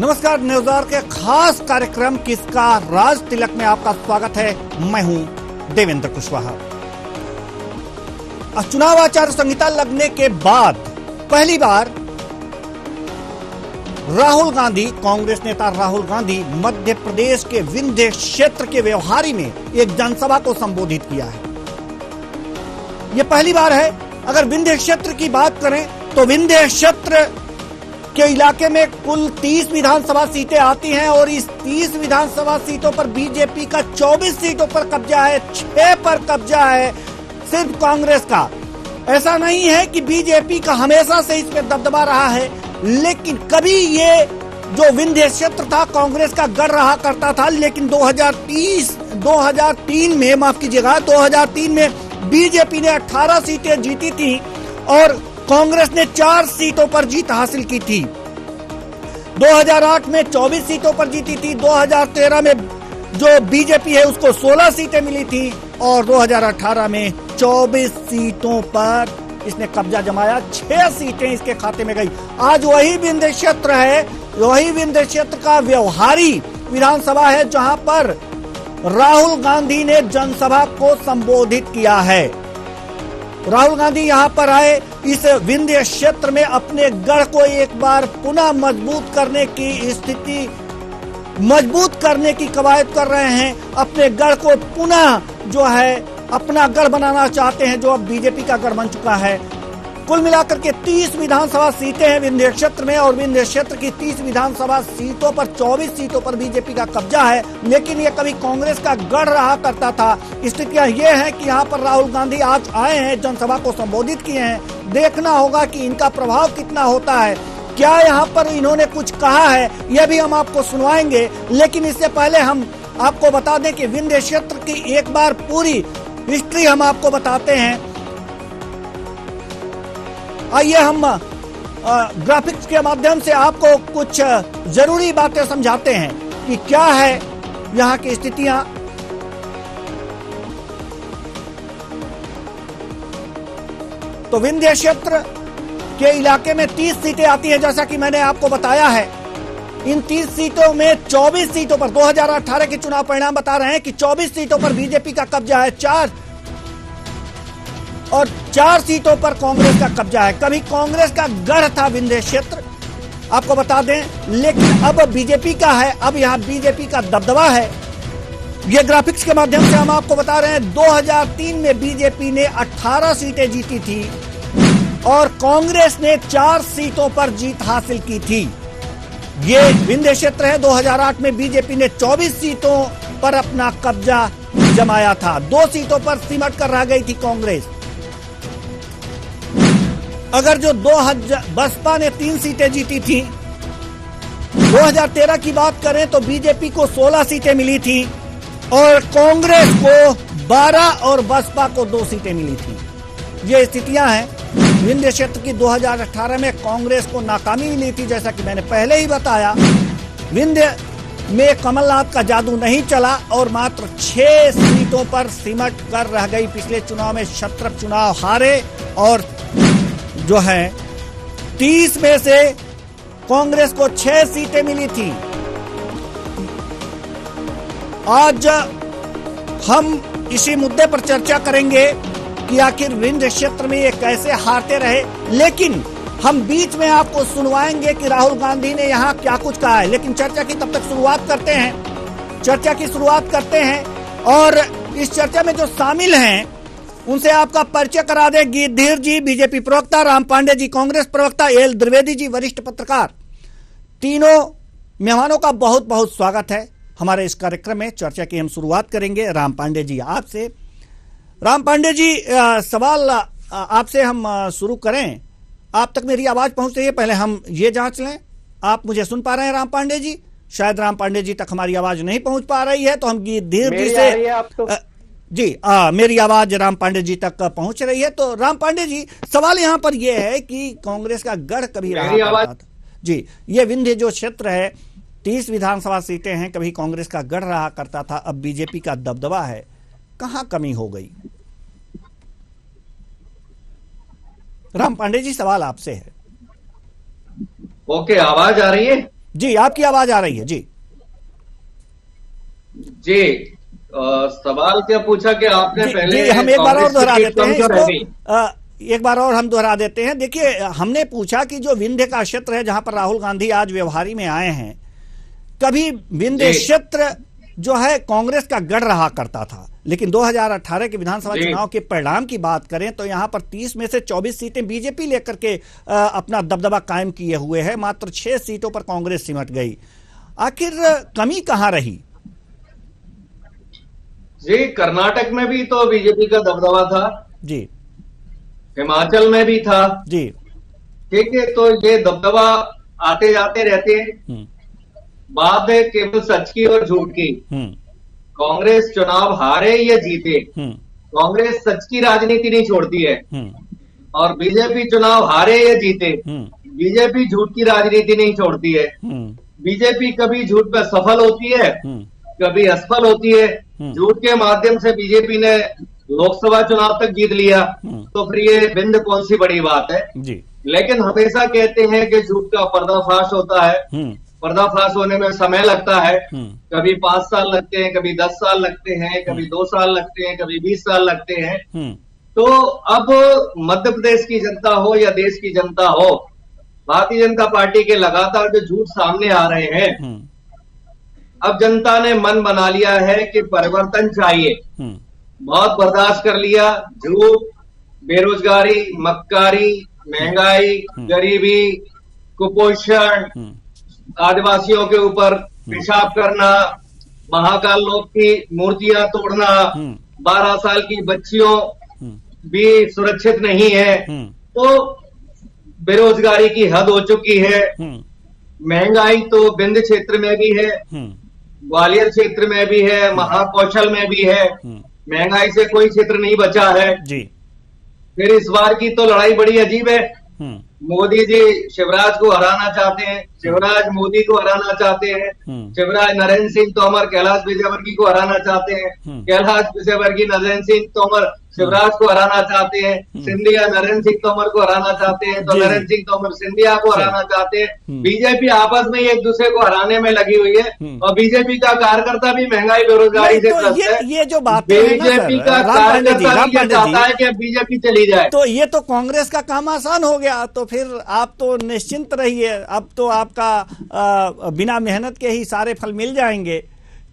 नमस्कार, न्यूज़ के खास कार्यक्रम किसका राज तिलक में आपका स्वागत है। मैं हूं देवेंद्र कुशवाहा। चुनाव आचार संहिता लगने के बाद पहली बार राहुल गांधी, कांग्रेस नेता राहुल गांधी मध्य प्रदेश के विंध्य क्षेत्र के व्यवहारी में एक जनसभा को संबोधित किया है। यह पहली बार है। अगर विंध्य क्षेत्र की बात करें तो विंध्य क्षेत्र के इलाके में कुल 30 विधानसभा सीटें आती हैं और इस 30 विधानसभा सीटों पर बीजेपी का 24 सीटों पर कब्जा है, 6 पर कब्जा है सिर्फ कांग्रेस का। ऐसा नहीं है कि बीजेपी का हमेशा से इसमें दबदबा रहा है, लेकिन कभी ये जो विंध्य क्षेत्र था कांग्रेस का गढ़ रहा करता था, लेकिन 2003 में, माफ कीजिएगा, 2003 में बीजेपी ने 18 सीटें जीती थी और कांग्रेस ने 4 सीटों पर जीत हासिल की थी। 2008 में 24 सीटों पर जीती थी। 2013 में जो बीजेपी है उसको 16 सीटें मिली थी और 2018 में 24 सीटों पर इसने कब्जा जमाया। 6 सीटें इसके खाते में गई। आज वही विंध्य क्षेत्र है, वही विंध्य क्षेत्र का व्यवहारी विधानसभा है जहां पर राहुल गांधी ने जनसभा को संबोधित किया है। राहुल गांधी यहां पर आए, इस विंध्य क्षेत्र में अपने गढ़ को एक बार पुनः मजबूत करने की कवायद कर रहे हैं। अपने गढ़ को पुनः जो है अपना गढ़ बनाना चाहते हैं, जो अब बीजेपी का गढ़ बन चुका है। कुल मिलाकर के 30 विधानसभा सीटें हैं विंध्य क्षेत्र में और विंध्य क्षेत्र की 30 विधानसभा सीटों पर 24 सीटों पर बीजेपी का कब्जा है, लेकिन ये कभी कांग्रेस का गढ़ रहा करता था। स्थितियां ये हैं कि यहाँ पर राहुल गांधी आज आए हैं, जनसभा को संबोधित किए हैं। देखना होगा कि इनका प्रभाव कितना होता है, क्या यहाँ पर इन्होंने कुछ कहा है, यह भी हम आपको सुनवाएंगे। लेकिन इससे पहले हम आपको बता दें कि विंध्य क्षेत्र की एक बार पूरी हिस्ट्री हम आपको बताते हैं। आइए हम ग्राफिक्स के माध्यम से आपको कुछ जरूरी बातें समझाते हैं कि क्या है यहाँ की स्थितियां। तो विंध्य क्षेत्र के इलाके में 30 सीटें आती हैं, जैसा कि मैंने आपको बताया है। इन 30 सीटों में 24 सीटों पर 2018 के चुनाव परिणाम बता रहे हैं कि 24 सीटों पर बीजेपी का कब्जा है, 4 सीटों पर कांग्रेस का कब्जा है। कभी कांग्रेस का गढ़ था विंध्य क्षेत्र, आपको बता दें, लेकिन अब बीजेपी का है। अब यहाँ बीजेपी का दबदबा है। ये ग्राफिक्स के माध्यम से हम आपको बता रहे हैं। 2003 में बीजेपी ने 18 सीटें जीती थी और कांग्रेस ने 4 सीटों पर जीत हासिल की थी। ये विंध्य क्षेत्र है। 2008 में बीजेपी ने 24 सीटों पर अपना कब्जा जमाया था। 2 सीटों पर सिमट कर रह गई थी कांग्रेस। अगर जो बसपा ने 3 सीटें जीती थी, 2013 की बात करें तो बीजेपी को 16 सीटें मिली थी और कांग्रेस को 12 और बसपा को 2 सीटें मिली थी। ये स्थितियां हैं। विंध्य क्षेत्र की 2018 में कांग्रेस को नाकामी मिली थी, जैसा कि मैंने पहले ही बताया। विंध्य में कमलनाथ का जादू नहीं चला और मात्र 6 सीटों पर सिमट कर रह गई। पिछले चुनाव में 17 चुनाव हारे और जो है 30 में से कांग्रेस को 6 सीटें मिली थी। आज हम इसी मुद्दे पर चर्चा करेंगे कि आखिर विंध्य क्षेत्र में ये कैसे हारते रहे, लेकिन हम बीच में आपको सुनवाएंगे कि राहुल गांधी ने यहाँ क्या कुछ कहा है। लेकिन चर्चा की तब तक शुरुआत करते हैं और इस चर्चा में जो शामिल हैं उनसे आपका परिचय करा दे। गिद्धीर जी बीजेपी प्रवक्ता, राम पांडे जी कांग्रेस प्रवक्ता, एल द्विवेदी जी वरिष्ठ पत्रकार। तीनों मेहमानों का बहुत बहुत स्वागत है हमारे इस कार्यक्रम में। चर्चा की हम शुरुआत करेंगे राम पांडे जी आपसे। राम पांडे जी, सवाल आपसे हम शुरू करें। आप तक मेरी आवाज पहुंच रही है? पहले हम ये जांच लें, आप मुझे सुन पा रहे हैं राम पांडे जी? शायद राम पांडे जी तक हमारी आवाज नहीं पहुंच पा रही है, तो हम गिद्धीर जी से जी मेरी आवाज राम पांडे जी तक पहुंच रही है। तो राम पांडे जी, सवाल यहाँ पर यह है कि कांग्रेस का गढ़ कभी रहा करता था जी, ये विंध्य जो क्षेत्र है, 30 विधानसभा सीटें हैं, कभी कांग्रेस का गढ़ रहा करता था, अब बीजेपी का दबदबा है। कहां कमी हो गई? राम पांडे जी, सवाल आपसे है। ओके, आवाज आ रही है? जी, आपकी आवाज आ रही है। जी जी। सवाल क्या पूछा कि आपने जी पहले जी, हम एक बार और कांग्रेस की दोहरा सीट देते हैं कम क्यों रह गई? इसको। एक बार और हम दोहरा देते हैं। देखिए, हमने पूछा कि जो विंध्य का क्षेत्र है जहां पर राहुल गांधी आज व्यवहारी में आए हैं, कभी विंध्य जी क्षेत्र जो है कांग्रेस का गढ़ रहा करता था, लेकिन 2018 के विधानसभा जी चुनाव के परिणाम की बात करें तो यहां पर 30 में से 24 सीटें बीजेपी लेकर के अपना दबदबा कायम किए हुए है। मात्र 6 सीटों पर कांग्रेस सिमट गई। आखिर कमी कहां रही? जी। कर्नाटक में भी तो बीजेपी का दबदबा था, जी हिमाचल में भी था। जी। ठीक है, तो ये दबदबा आते जाते रहते हैं। हम्म बात है केवल सच की और झूठ की। हम्म कांग्रेस चुनाव हारे या जीते, हम्म कांग्रेस सच की राजनीति नहीं छोड़ती है। हम्म और बीजेपी चुनाव हारे या जीते, हम्म बीजेपी झूठ की राजनीति नहीं छोड़ती है। हम्म बीजेपी कभी झूठ पे सफल होती है, हम्म कभी असफल होती है। हम्म झूठ के माध्यम से बीजेपी ने लोकसभा चुनाव तक जीत लिया, हम्म, तो फिर ये बिंद कौन सी बड़ी बात है। जी। लेकिन हमेशा कहते हैं कि झूठ का पर्दाफाश होता है। हम्म पर्दाफाश होने में समय लगता है। हम्म कभी 5 साल लगते हैं, कभी 10 साल लगते हैं, कभी 2 साल लगते हैं, कभी 20 साल लगते हैं। हम्म तो अब मध्य प्रदेश की जनता हो या देश की जनता हो, भारतीय जनता पार्टी के लगातार जो झूठ सामने आ रहे हैं, हम्म अब जनता ने मन बना लिया है कि परिवर्तन चाहिए। हम्म बहुत बर्दाश्त कर लिया। झूठ, बेरोजगारी, मक्कारी, महंगाई, गरीबी, कुपोषण, हम्म आदिवासियों के ऊपर पेशाब करना, महाकाल लोक की मूर्तियां तोड़ना, हम्म 12 साल की बच्चियों हम्म भी सुरक्षित नहीं है। हम्म तो बेरोजगारी की हद हो चुकी है। हम्म महंगाई तो विंध्य क्षेत्र में भी है, हम्म ग्वालियर क्षेत्र में भी है, महाकौशल में भी है। हम्म, महंगाई से कोई क्षेत्र नहीं बचा है। जी। फिर इस बार की तो लड़ाई बड़ी अजीब है। हम्म मोदी जी शिवराज को हराना चाहते हैं, शिवराज मोदी को हराना चाहते हैं, हम्म शिवराज नरेंद्र सिंह तोमर कैलाश विजयवर्गीय को हराना चाहते हैं, कैलाश विजयवर्गीय नरेंद्र सिंह तोमर शिवराज को हराना चाहते हैं, सिंधिया नरेंद्र सिंह तोमर को हराना चाहते हैं, तो जी, नरेंद्र सिंह तोमर सिंधिया को हराना चाहते हैं। हम्म। बीजेपी आपस में एक दूसरे को हराने में लगी हुई है। और बीजेपी का कार्यकर्ता भी महंगाई बेरोजगारी नहीं, से तो त्रस्त है। ये जो बातें हैं ना बीजेपी सर, का राम पांडे जी, कार्यकर्ता राम भी ये पांडे चाहता है जी, कि अब बीजेपी चली जाए। तो ये तो कांग्रेस का काम आसान हो गया। तो फिर आप तो निश्चिंत रहिए, अब तो आपका बिना मेहनत के ही सारे फल मिल जाएंगे।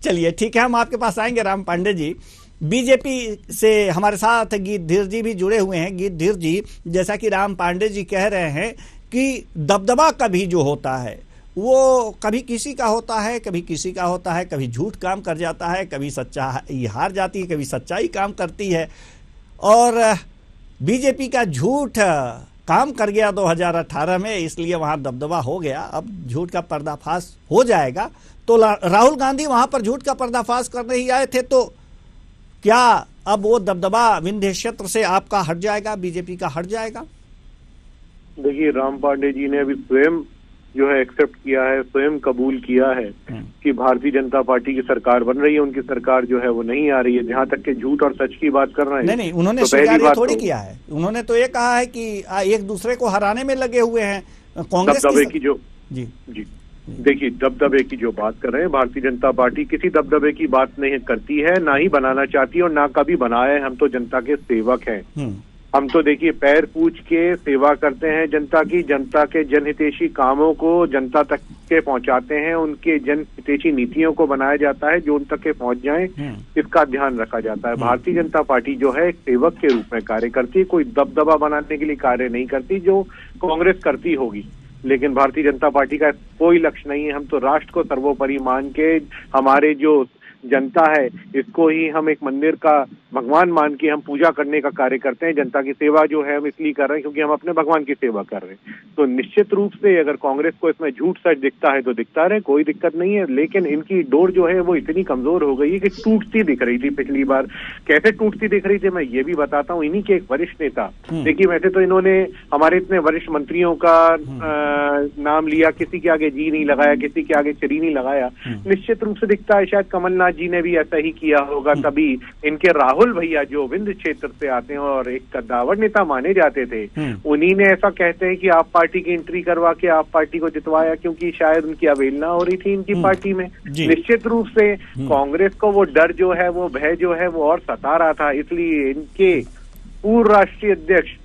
चलिए ठीक है, हम आपके पास आएंगे राम पांडे जी। बीजेपी से हमारे साथ गीतधीर जी भी जुड़े हुए हैं। गीतधीर जी, जैसा कि राम पांडे जी कह रहे हैं कि दबदबा कभी जो होता है वो कभी किसी का होता है, कभी किसी का होता है, कभी झूठ काम कर जाता है, कभी सच्चाई हार जाती है, कभी सच्चाई काम करती है। और बीजेपी का झूठ काम कर गया 2018 में, इसलिए वहां दबदबा हो गया। अब झूठ का पर्दाफाश हो जाएगा। तो राहुल गांधी वहां पर झूठ का पर्दाफाश करने ही आए थे, तो क्या अब वो दबदबा विंध्य क्षेत्र से आपका हट जाएगा, बीजेपी का हट जाएगा? देखिए, राम पांडे जी ने अभी स्वयं जो है एक्सेप्ट किया है, स्वयं कबूल किया है कि भारतीय जनता पार्टी की सरकार बन रही है, उनकी सरकार जो है वो नहीं आ रही है। जहां तक के झूठ और सच की बात कर रहे हैं, नहीं, उन्होंने तो स्वीकार ये थोड़ी किया है। उन्होंने तो ये कहा है कि एक दूसरे को हराने में लगे हुए हैं कांग्रेस दबदबे की जो जी देखिए, दबदबे की जो बात कर रहे हैं, भारतीय जनता पार्टी किसी दबदबे की बात नहीं करती है, ना ही बनाना चाहती है और ना कभी बनाया है। हम तो जनता के सेवक हैं। हम तो देखिए पैर पूछ के सेवा करते हैं जनता की, जनता के जनहितैषी कामों को जनता तक के पहुंचाते हैं, उनके जनहितैषी नीतियों को बनाया जाता है जो उन तक के पहुंच जाएं, इसका ध्यान रखा जाता है। भारतीय जनता पार्टी जो है एक सेवक के रूप में कार्य करती है, कोई दबदबा बनाने के लिए कार्य नहीं करती जो कांग्रेस करती होगी। लेकिन भारतीय जनता पार्टी का कोई लक्ष्य नहीं है। हम तो राष्ट्र को सर्वोपरि मान के, हमारे जो जनता है इसको ही हम एक मंदिर का भगवान मान के हम पूजा करने का कार्य करते हैं। जनता की सेवा जो है हम इसलिए कर रहे हैं क्योंकि हम अपने भगवान की सेवा कर रहे हैं। तो निश्चित रूप से अगर कांग्रेस को इसमें झूठ सच दिखता है तो दिखता रहे, कोई दिक्कत नहीं है। लेकिन इनकी डोर जो है वो इतनी कमजोर हो गई है कि टूटती दिख रही थी पिछली बार। कैसे टूटती दिख रही थी मैं ये भी बताता हूँ। इन्हीं के एक वरिष्ठ नेता, देखिए वैसे तो इन्होंने हमारे इतने वरिष्ठ मंत्रियों का नाम लिया, किसी के आगे जी नहीं लगाया, किसी के आगे चरी नहीं लगाया। निश्चित रूप से दिखता है शायद कमलनाथ जी ने भी ऐसा ही किया होगा, तभी इनके राहुल राहुल भैया जो विंध्य क्षेत्र से आते हैं और एक कद्दावर नेता माने जाते थे, उन्हीं ने ऐसा कहते हैं कि आप पार्टी की एंट्री करवा के आप पार्टी को जितवाया, क्योंकि शायद उनकी अवहेलना हो रही थी इनकी पार्टी में। निश्चित रूप से कांग्रेस को वो डर जो है, वो भय जो है, वो और सता रहा था, इसलिए इनके पूर्व राष्ट्रीय अध्यक्ष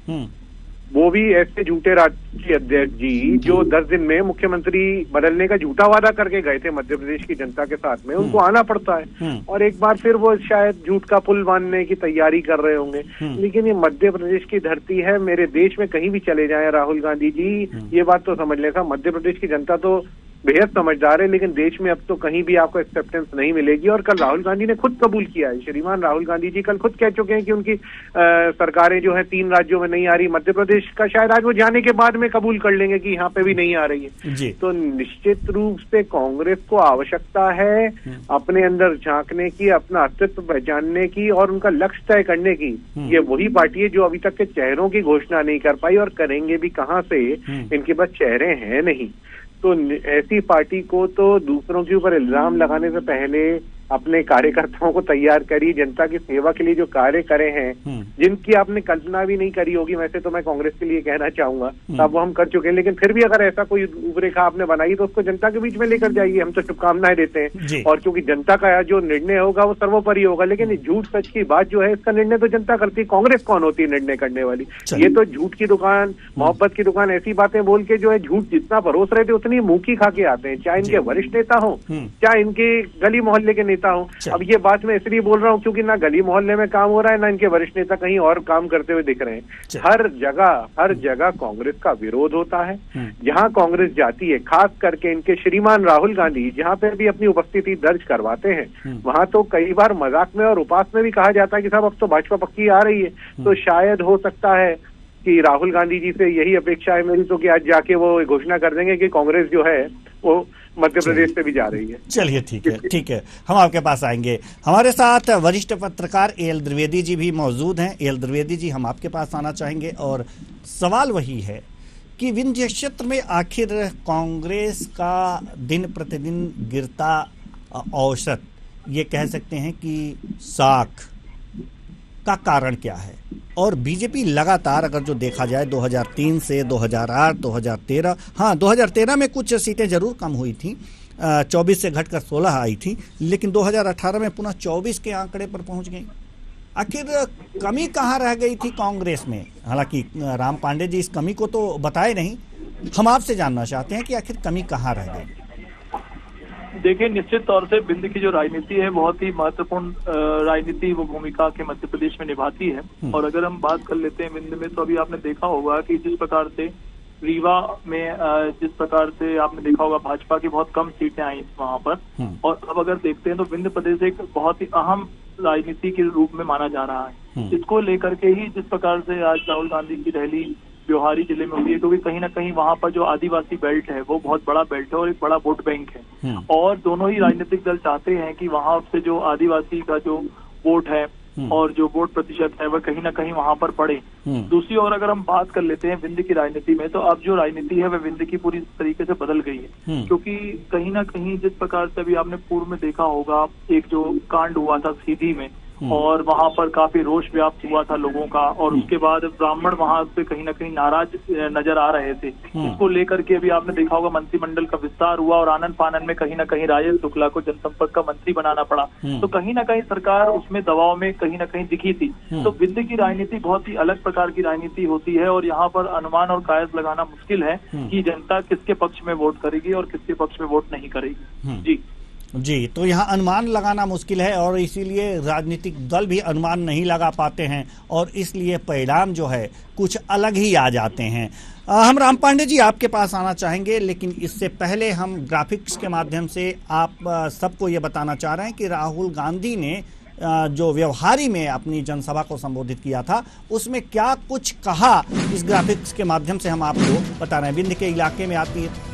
वो भी ऐसे झूठे राष्ट्रीय अध्यक्ष जी जो 10 दिन में मुख्यमंत्री बदलने का झूठा वादा करके गए थे मध्य प्रदेश की जनता के साथ में, उनको आना पड़ता है और एक बार फिर वो शायद झूठ का पुल बांधने की तैयारी कर रहे होंगे। लेकिन ये मध्य प्रदेश की धरती है, मेरे देश में कहीं भी चले जाएं राहुल गांधी जी, ये बात तो समझ लेगा, मध्य प्रदेश की जनता तो बेहद समझदार है, लेकिन देश में अब तो कहीं भी आपको एक्सेप्टेंस नहीं मिलेगी। और कल राहुल गांधी ने खुद कबूल किया है, श्रीमान राहुल गांधी जी कल खुद कह चुके हैं कि उनकी सरकारें जो है 3 राज्यों में नहीं आ रही, मध्य प्रदेश का शायद आज वो जाने के बाद में कबूल कर लेंगे कि यहाँ पे भी नहीं आ रही है। तो निश्चित रूप से कांग्रेस को आवश्यकता है अपने अंदर झांकने की, अपना अस्तित्व पहचानने की और उनका लक्ष्य तय करने की। ये वही पार्टी है जो अभी तक के चेहरों की घोषणा नहीं कर पाई और करेंगे भी कहाँ से, इनके पास चेहरे हैं नहीं। तो ऐसी पार्टी को तो दूसरों के ऊपर इल्जाम लगाने से पहले अपने कार्यकर्ताओं को तैयार करिए, जनता की सेवा के लिए जो कार्य करे हैं, जिनकी आपने कल्पना भी नहीं करी होगी। वैसे तो मैं कांग्रेस के लिए कहना चाहूंगा, तब वो हम कर चुके हैं, लेकिन फिर भी अगर ऐसा कोई रूपरेखा आपने बनाई तो उसको जनता के बीच में लेकर जाइए, हम तो शुभकामनाएं देते हैं। और क्योंकि जनता का जो निर्णय होगा वो सर्वोपरि होगा, लेकिन झूठ सच की बात जो है इसका निर्णय तो जनता करती है, कांग्रेस कौन होती है निर्णय करने वाली। ये तो झूठ की दुकान, मोहब्बत की दुकान, ऐसी बातें बोल के जो है झूठ जितना परोस रहे थे उतनी मुंह की खा के आते हैं, चाहे इनके वरिष्ठ नेता हो, चाहे इनके गली मोहल्ले के नेता हो। अब ये बात मैं इसलिए बोल रहा हूँ क्योंकि ना गली मोहल्ले में काम हो रहा है, ना इनके वरिष्ठ नेता कहीं और काम करते हुए दिख रहे हैं। हर जगह कांग्रेस का विरोध होता है। जहां कांग्रेस जाती है, खास करके इनके श्रीमान राहुल गांधी जहां पे भी अपनी उपस्थिति दर्ज करवाते हैं, वहां तो कई बार मजाक में और उपास में भी कहा जाता है कि साहब अब तो भाजपा पक्की आ रही है। तो शायद हो सकता है कि राहुल गांधी जी से यही अपेक्षा है मेरी तो कि आज जाके वो घोषणा कर देंगे कि कांग्रेस जो है वो मध्य प्रदेश से भी जा रही है। चलिए ठीक है, हम आपके पास आएंगे। हमारे साथ वरिष्ठ पत्रकार एल द्विवेदी जी भी मौजूद हैं। एल द्विवेदी जी, हम आपके पास आना चाहेंगे और सवाल वही है कि विंध्य क्षेत्र में आखिर कांग्रेस का दिन प्रतिदिन गिरता औसत, ये कह सकते हैं कि साख का कारण क्या है? और बीजेपी लगातार अगर जो देखा जाए 2003 से 2008, 2013, हाँ 2013 में कुछ सीटें जरूर कम हुई थी, 24 से घटकर 16 आई थी, लेकिन 2018 में पुनः 24 के आंकड़े पर पहुंच गई। आखिर कमी कहाँ रह गई थी कांग्रेस में? हालांकि राम पांडे जी इस कमी को तो बताए नहीं, हम आपसे जानना चाहते हैं कि आखिर कमी कहाँ रह गई। देखिए, निश्चित तौर से विंध्य की जो राजनीति है बहुत ही महत्वपूर्ण राजनीति वो भूमिका के मध्य प्रदेश में निभाती है। और अगर हम बात कर लेते हैं विंध्य में, तो अभी आपने देखा होगा कि जिस प्रकार से रीवा में जिस प्रकार से आपने देखा होगा भाजपा की बहुत कम सीटें आई वहां पर, और अब अगर देखते हैं तो विंध्य प्रदेश एक बहुत ही अहम राजनीति के रूप में माना जा रहा है। इसको लेकर के ही जिस प्रकार से आज राहुल गांधी की रैली ब्योहारी जिले में हुई है, क्योंकि कहीं ना कहीं वहां पर जो आदिवासी बेल्ट है वो बहुत बड़ा बेल्ट है और एक बड़ा वोट बैंक है, और दोनों ही राजनीतिक दल चाहते हैं कि वहां से जो आदिवासी का जो वोट है और जो वोट प्रतिशत है वह कहीं ना कहीं वहां पर पड़े। दूसरी ओर अगर हम बात कर लेते हैं विंध्य की राजनीति में, तो अब जो राजनीति है वह विंध्य की पूरी तरीके से बदल गई है, क्योंकि कहीं ना कहीं जिस प्रकार से अभी आपने पूर्व में देखा होगा एक जो कांड हुआ था सीधी में, और वहां पर काफी रोष व्याप्त हुआ था लोगों का, और उसके बाद ब्राह्मण वहां से कहीं ना कहीं नाराज नजर आ रहे थे। इसको लेकर के अभी आपने देखा होगा मंत्रिमंडल का विस्तार हुआ और आनंद फानन में कहीं ना कहीं राजेश शुक्ला को जनसंपर्क का मंत्री बनाना पड़ा। तो कहीं ना कहीं सरकार उसमें दबाव में कहीं ना कहीं दिखी थी। तो विंध्य की राजनीति बहुत ही अलग प्रकार की राजनीति होती है, और यहाँ पर अनुमान और कायस लगाना मुश्किल है कि जनता किसके पक्ष में वोट करेगी और किसके पक्ष में वोट नहीं करेगी। जी, तो यहाँ अनुमान लगाना मुश्किल है और इसीलिए राजनीतिक दल भी अनुमान नहीं लगा पाते हैं, और इसलिए परिणाम जो है कुछ अलग ही आ जाते हैं। हम राम पांडे जी आपके पास आना चाहेंगे, लेकिन इससे पहले हम ग्राफिक्स के माध्यम से आप सबको ये बताना चाह रहे हैं कि राहुल गांधी ने जो व्यवहारी में अपनी जनसभा को संबोधित किया था उसमें क्या कुछ कहा, इस ग्राफिक्स के माध्यम से हम आपको बता रहे हैं। विंध्य के इलाके में आती है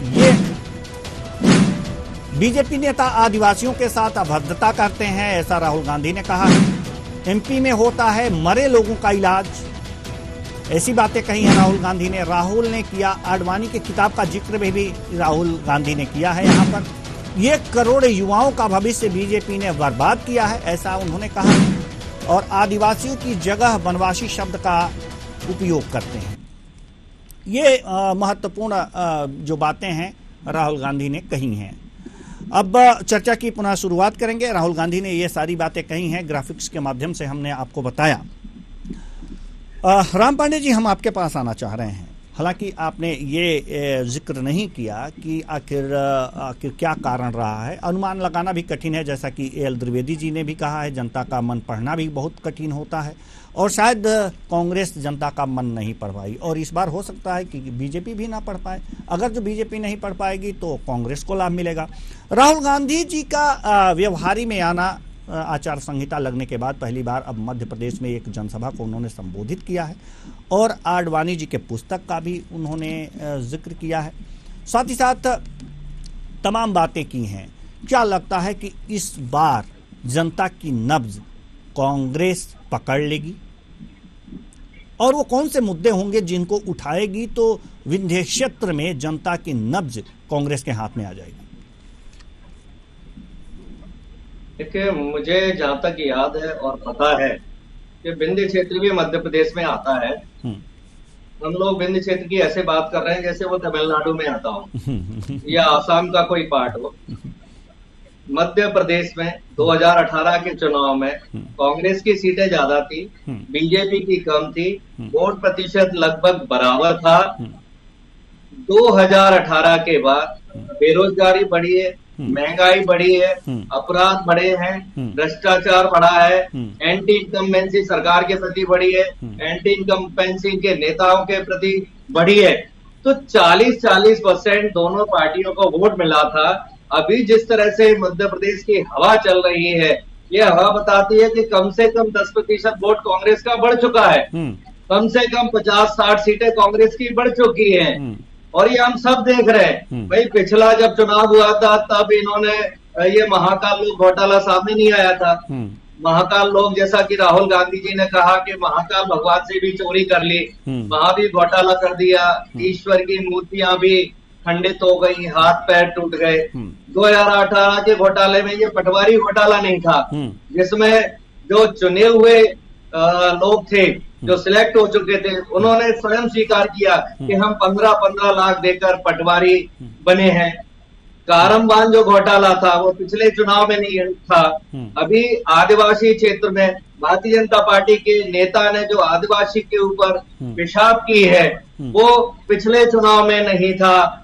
ये बीजेपी नेता आदिवासियों के साथ अभद्रता करते हैं, ऐसा राहुल गांधी ने कहा है। एमपी में होता है मरे लोगों का इलाज, ऐसी बातें कही हैं राहुल गांधी ने। राहुल ने किया आडवाणी की किताब का जिक्र भी राहुल गांधी ने किया है यहाँ पर। ये करोड़ युवाओं का भविष्य बीजेपी ने बर्बाद किया है, ऐसा उन्होंने कहा। और आदिवासियों की जगह वनवासी शब्द का उपयोग करते हैं। ये महत्वपूर्ण जो बातें हैं राहुल गांधी ने कही हैं। अब चर्चा की पुनः शुरुआत करेंगे। राहुल गांधी ने ये सारी बातें कही हैं, ग्राफिक्स के माध्यम से हमने आपको बताया। राम पांडे जी, हम आपके पास आना चाह रहे हैं। हालांकि आपने ये जिक्र नहीं किया कि आखिर क्या कारण रहा है। अनुमान लगाना भी कठिन है, जैसा कि एल द्विवेदी जी ने भी कहा है, जनता का मन पढ़ना भी बहुत कठिन होता है। और शायद कांग्रेस जनता का मन नहीं पढ़ पाई, और इस बार हो सकता है कि बीजेपी भी ना पढ़ पाए। अगर जो बीजेपी नहीं पढ़ पाएगी तो कांग्रेस को लाभ मिलेगा। राहुल गांधी जी का व्यवहारी में आना आचार संहिता लगने के बाद पहली बार अब मध्य प्रदेश में एक जनसभा को उन्होंने संबोधित किया है, और आडवाणी जी के पुस्तक का भी उन्होंने जिक्र किया है। साथ ही साथ तमाम बातें की हैं। क्या लगता है कि इस बार जनता की नब्ज कांग्रेस पकड़ लेगी, और वो कौन से मुद्दे होंगे जिनको उठाएगी तो विंध्य क्षेत्र में जनता की नब्ज कांग्रेस के हाथ में आ जाएगी? देखिए, मुझे जहां तक याद है और पता है कि विंध्य क्षेत्र भी मध्य प्रदेश में आता है। हम लोग विंध्य क्षेत्र की ऐसे बात कर रहे हैं जैसे वो तमिलनाडु में आता हो या आसाम का कोई पार्ट हो। मध्य प्रदेश में 2018 के चुनाव में कांग्रेस की सीटें ज्यादा थी, बीजेपी की कम थी, वोट प्रतिशत लगभग बराबर था। 2018 के बाद बेरोजगारी बढ़ी है, महंगाई बढ़ी है, अपराध बढ़े हैं, भ्रष्टाचार बढ़ा है, एंटी इनकम्बेंसी सरकार के प्रति बढ़ी है, एंटी इनकम्बेंसी के नेताओं के प्रति बढ़ी है। तो 40-40% दोनों पार्टियों को वोट मिला था। अभी जिस तरह से मध्य प्रदेश की हवा चल रही है, ये हवा बताती है कि कम से कम 10% वोट कांग्रेस का बढ़ चुका है। कम से कम 50-60 सीटें कांग्रेस की बढ़ चुकी हैं, और ये हम सब देख रहे हैं। भाई, पिछला जब चुनाव हुआ था तब इन्होंने ये महाकाल लोक घोटाला सामने नहीं आया था। महाकाल लोक, जैसा कि राहुल गांधी जी ने कहा कि महाकाल भगवान से भी चोरी कर ली, वहां भी घोटाला कर दिया, ईश्वर की मूर्तियां भी खंडित हो गई, हाथ पैर टूट गए। 2018 के घोटाले में ये पटवारी घोटाला नहीं था, जिसमें जो चुने हुए लोग थे, जो सिलेक्ट हो चुके थे, उन्होंने स्वयं स्वीकार किया कि हम 15-15 लाख देकर पटवारी बने हैं। कारमबान जो घोटाला था वो पिछले चुनाव में नहीं था। अभी आदिवासी क्षेत्र में भारतीय जनता पार्टी के नेता ने जो आदिवासी के ऊपर पेशाब की है, वो पिछले चुनाव में नहीं था।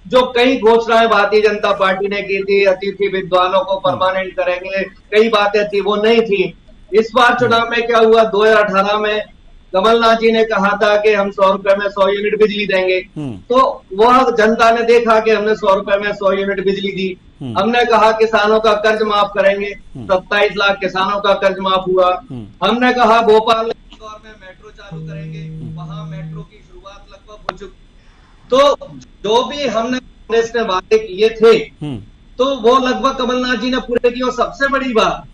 जो कई घोषणाएं भारतीय जनता पार्टी ने की थी, अतिथि विद्वानों को परमानेंट करेंगे, कई बातें थी, वो नहीं थी। इस बार चुनाव में क्या हुआ? 2018 में कमलनाथ जी ने कहा था कि हम 100 रुपए में 100 यूनिट बिजली देंगे, तो वह जनता ने देखा कि हमने 100 रुपए में 100 यूनिट बिजली दी। हमने कहा किसानों का कर्ज माफ करेंगे, 27 लाख किसानों का कर्ज माफ हुआ। हमने कहा भोपाल इंदौर में मेट्रो चालू करेंगे, वहां मेट्रो की शुरुआत लगभग हो चुकी। तो जो भी हमने कांग्रेस ने वादे किए थे, तो वो लगभग कमलनाथ जी ने पूरे किए। और सबसे बड़ी बात,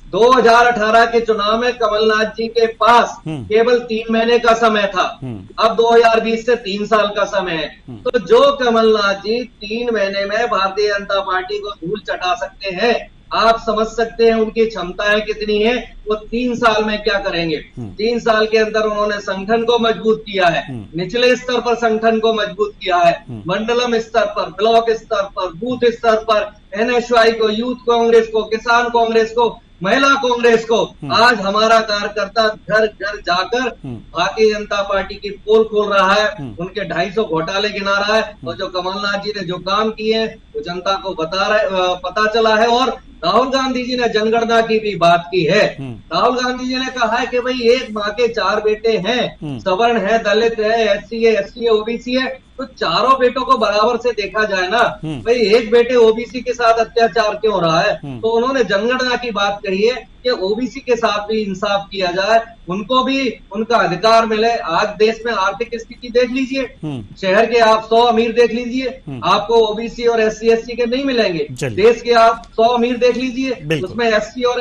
2018 के चुनाव में कमलनाथ जी के पास केवल 3 महीने का समय था, अब 2020 से 3 साल का समय है। तो जो कमलनाथ जी 3 महीने में भारतीय जनता पार्टी को धूल चटा सकते हैं, आप समझ सकते हैं उनकी क्षमताएं कितनी है। वो 3 साल में क्या करेंगे? 3 साल के अंदर उन्होंने संगठन को मजबूत किया है, निचले स्तर पर संगठन को मजबूत किया है, मंडलम स्तर पर, ब्लॉक स्तर पर, बूथ स्तर पर, एनएसयूआई को, यूथ कांग्रेस को, किसान कांग्रेस को, महिला कांग्रेस को। आज हमारा कार्यकर्ता घर घर जाकर भारतीय जनता पार्टी की पोल खोल रहा है, उनके 250 घोटाले गिना रहा है, और जो कमलनाथ जी ने जो काम किए हैं वो जनता को पता चला है। और राहुल गांधी जी ने जनगणना की भी बात की है। राहुल गांधी जी ने कहा है कि भाई एक माँ के 4 बेटे हैं, सवर्ण है, दलित है, एससी है, एसटी है, ओबीसी है, तो चारों बेटों को बराबर से देखा जाए ना। भाई एक बेटे ओबीसी के साथ अत्याचार क्यों हो रहा है? तो उन्होंने जनगणना की बात कही है। कि ओबीसी के साथ भी इंसाफ किया जाए, उनको भी उनका अधिकार मिले। आज देश में आर्थिक स्थिति देख लीजिए, शहर के आप 100 अमीर देख लीजिए, आपको ओबीसी और SC/ST के नहीं मिलेंगे। देश के आप 100 अमीर देख लीजिए, उसमें SC और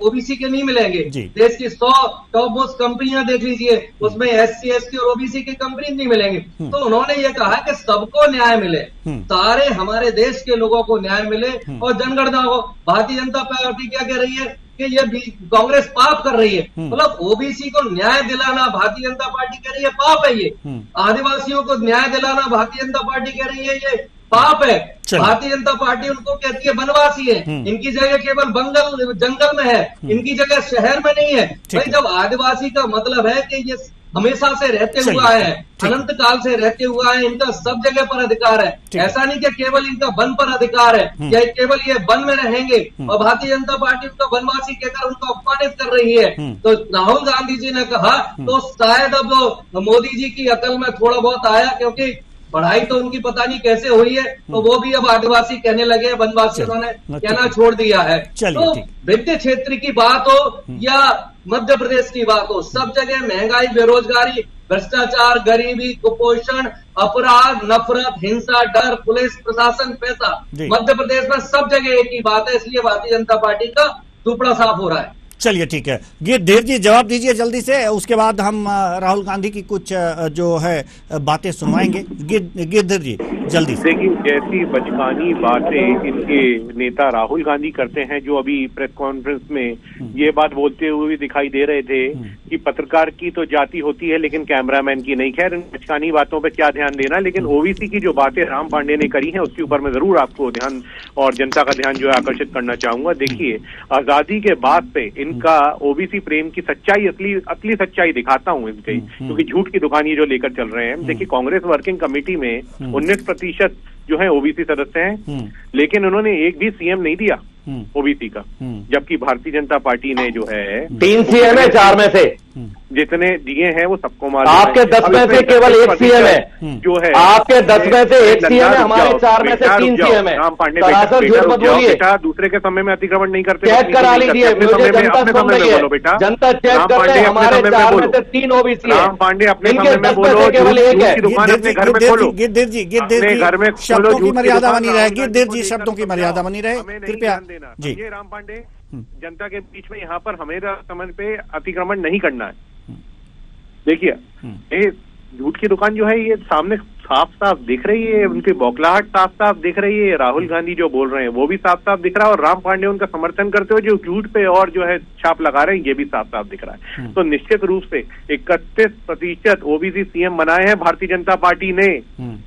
ओबीसी के नहीं मिलेंगे। देश की 100 टॉप मोस्ट कंपनियां देख लीजिए, उसमें SC/ST और ओबीसी की कंपनी नहीं मिलेंगे। तो उन्होंने ये कहा कि सबको न्याय मिले, सारे हमारे देश के लोगों को न्याय मिले और जनगणना को। भारतीय जनता पार्टी क्या कह रही है कि ये कांग्रेस पाप कर रही है, मतलब ओबीसी को न्याय दिलाना भारतीय जनता पार्टी कह रही है पाप है ये, आदिवासियों को न्याय दिलाना भारतीय जनता पार्टी कह रही है ये पाप है। भारतीय जनता पार्टी उनको कहती है बनवासी है, इनकी जगह केवल जंगल में है, इनकी जगह शहर में नहीं है। भाई जब आदिवासी का मतलब है कि ये हमेशा से रहते हुआ है, अनंत काल से रहते हुआ है, इनका सब जगह पर अधिकार है। ऐसा नहीं कि केवल इनका वन पर अधिकार है या केवल ये वन में रहेंगे और भारतीय जनता पार्टी उनका वनवासी कहकर उनको अपमानित कर रही है। तो राहुल गांधी जी ने कहा तो शायद अब मोदी जी की अकल में थोड़ा बहुत आया, क्योंकि पढ़ाई तो उनकी पता नहीं कैसे हुई है, तो वो भी अब आदिवासी कहने लगे, वनवासी उन्होंने कहना छोड़ दिया है। तो वित्तीय क्षेत्र की बात हो या मध्य प्रदेश की बात हो, सब जगह महंगाई, बेरोजगारी, भ्रष्टाचार, गरीबी, कुपोषण, अपराध, नफरत, हिंसा, डर, पुलिस प्रशासन, पैसा, मध्य प्रदेश में सब जगह एक ही बात है। इसलिए भारतीय जनता पार्टी का दुपड़ा साफ हो रहा है। चलिए ठीक है, गिरधर जी जवाब दीजिए जल्दी से, उसके बाद हम राहुल गांधी की कुछ जो है बातें सुनवाएंगे। गिरधर जी जल्दी से। देखिए, जैसी बचकानी बातें इनके नेता राहुल गांधी करते हैं, जो अभी प्रेस कॉन्फ्रेंस में ये बात बोलते हुए दिखाई दे रहे थे कि पत्रकार की तो जाति होती है लेकिन कैमरामैन की नहीं। खैर, इन बचकानी बातों पे क्या ध्यान देना, लेकिन ओबीसी की जो बातें राम पांडे ने करी हैं उसके ऊपर मैं जरूर आपको ध्यान और जनता का ध्यान जो है आकर्षित करना चाहूंगा। देखिए, आजादी के बाद से इनका ओबीसी प्रेम की सच्चाई, असली सच्चाई दिखाता हूं इनके, क्योंकि झूठ की दुकान ये जो लेकर चल रहे हैं। देखिए, कांग्रेस वर्किंग कमेटी में 19% जो है ओबीसी सदस्य हैं, लेकिन उन्होंने एक भी सीएम नहीं दिया ओबीसी का, जबकि भारतीय जनता पार्टी ने जो है 3 सीएम है, 4 में से जितने दिए हैं वो सबको मालूम। आपके 10 में से केवल 1 सीएम है, जो है आपके 10 में से 1 सीएम है, हमारे 4 में से 3 सीएम है। राम पांडे सरासर झूठ मत बोलिए। दूसरे के समय में अतिक्रमण नहीं करते, चेक करा लीजिए, मुझे जनता सुन रही है, जनता चेक कर ले, हमारे 4 में से 3 ओबीसी है। राम पांडे अपने समय में बोलो, केवल एक है। दुकान अपने घर में खोलो। गिरधर जी घर में शब्दों की मर्यादा बनी रहे। गिरधर जी शब्दों की मर्यादा बनी रहे, कृपया जी। राम पांडे, जनता के बीच में यहाँ पर हमें समझ पे अतिक्रमण नहीं करना है। देखिए, ये झूठ की दुकान जो है ये सामने साफ साफ दिख रही है, उनकी बौखलाहट साफ साफ दिख रही है। राहुल गांधी जो बोल रहे हैं वो भी साफ साफ दिख रहा है, और राम पांडे उनका समर्थन करते हुए जो झूठ पे और जो है छाप लगा रहे हैं ये भी साफ साफ दिख रहा है। तो निश्चित रूप से 31% ओबीसी सीएम बनाए हैं भारतीय जनता पार्टी ने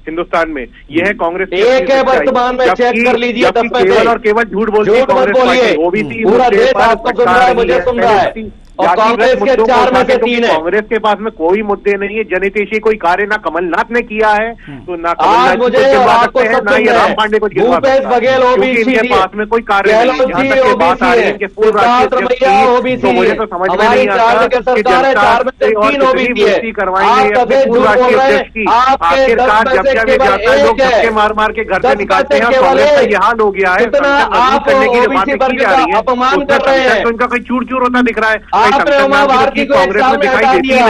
हिंदुस्तान में। यह है कांग्रेस एक है वर्तमान में, चेक कर लीजिए। केवल और केवल झूठ बोलती है कांग्रेस पार्टी। ओबीसी पूरा देश आपको सुन रहा है, मुझे सुन रहा है, और कांग्रेस के 4 में से 3 है। कांग्रेस के पास में कोई मुद्दे नहीं है। जनहितैषी कोई कार्य ना कमलनाथ ने किया है, तो ना आज मुझे आपको सब ना ये राम पांडे को भूपेश बघेल ओबीसी के पास में कोई कार्य नहीं। जहां तक के बात आ रही है कि पूर्व राष्ट्रीय, तो मुझे तो समझ में नहीं आता कि आखिरकार जब जब ये जाता है लोग धक्के मार मार के घर से निकालते हैं। कांग्रेस का ये हाल हो गया है, आप करने की जो बातें की जा रही है अपमान कर रहे हैं, तो इनका कोई चूर चूर होता दिख रहा है। आपने उमा भारती को एक साल में हटा दिया,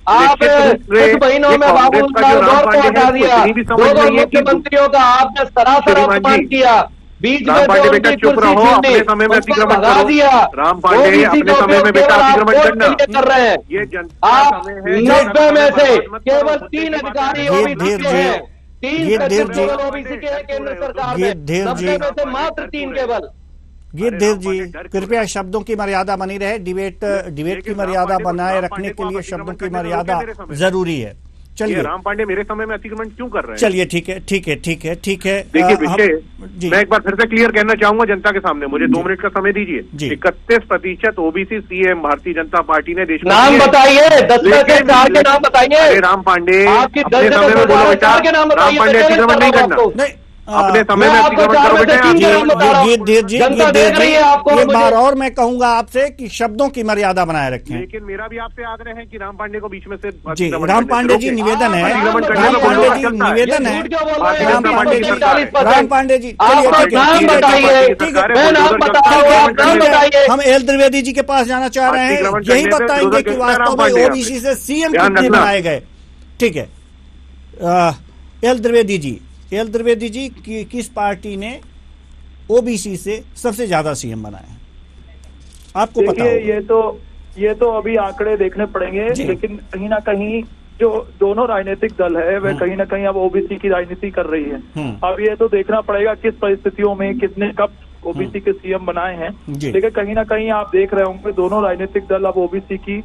आपने कुछ महीनों में बाबू गौर को हटा दिया, 2 मुख्यमंत्रियों का आपने सरासर अपमान किया। बीच में पांडे बेटा चुप रहो, अपने समय में अतिक्रमण भगा दिया। राम पांडे अपने समय में बेटा अतिक्रमण करना कर रहे हैं। ये जनता आप 90 में से केवल 3 अधिकारी ओबीसी के हैं, 3 केवल ओबीसी के केंद्र सरकार में, 90 में से मात्र 3 केवल। गिरधर जी कृपया शब्दों की मर्यादा बनी रहे। डिबेट की मर्यादा बनाए रखने के लिए शब्दों की मर्यादा जरूरी है। चलिए, राम पांडे मेरे समय में अतिक्रमण क्यों कर रहे हैं? चलिए ठीक है। देखिए, विषय मैं एक बार फिर से क्लियर कहना चाहूंगा जनता के सामने, मुझे 2 मिनट का समय दीजिए। 31% OBC CM Bharatiya Janata party ने देश में। नाम बताइए, 10 में से 4 के नाम बताइए। राम पांडे आपकी 10 अपने समय में बोलो बेटा, राम पांडे अतिक्रमण नहीं करना। अपने समय मैं में आपको अतिक्रमण चार में करोगे से तीन नाम बता रहा हूं। गिद्धेर जी, जनता देख रही है आपको। एक मुझे- बार और मैं कहूंगा आपसे कि शब्दों की मर्यादा बनाए रखें। लेकिन मेरा भी आपसे आग्रह है कि राम पांडे को बीच में से जी, अतिक्रमण राम करने से पांडे जी रोकें। निवेदन है, अतिक्रमण करने राम में पांडे कोई जी चलता है। निवेदन ये है, झूठ क्यों बोल रहे भारतीय हैं? राम जनता पार्टी पांडे की जी, सरकार है। राम पांडे जी, चलिए आपका ठीक है, नाम ठीक है, बताइए। ठीक है, मैं नाम बता रहा हूँ, आप नाम बताइए। हम एल द्विवेदी जी के पास जाना चाह रहे हैं, अतिक्रमण यही करने से बताएंगे विरोध कि करता है राम वास्तव में पांडे ओबीसी से सीएम ध्यान कितने रखना। बनाए गए। ठीक है, एल द्विवेदी जी किस पार्टी ने ओबीसी से सबसे ज्यादा सीएम बनाए हैं, आपको पता देखिए होगा। ये तो अभी आंकड़े देखने पड़ेंगे, जी। लेकिन कहीं ना कहीं जो दोनों राजनीतिक दल है वह कहीं ना कहीं अब ओबीसी की राजनीति कर रही है। अब ये तो देखना पड़ेगा किस परिस्थितियों में किसने कब ओबीसी के सीएम बनाए हैं। जी। लेकिन कहीं ना कहीं आप देख रहे होंगे दोनों राजनीतिक दल अब ओबीसी की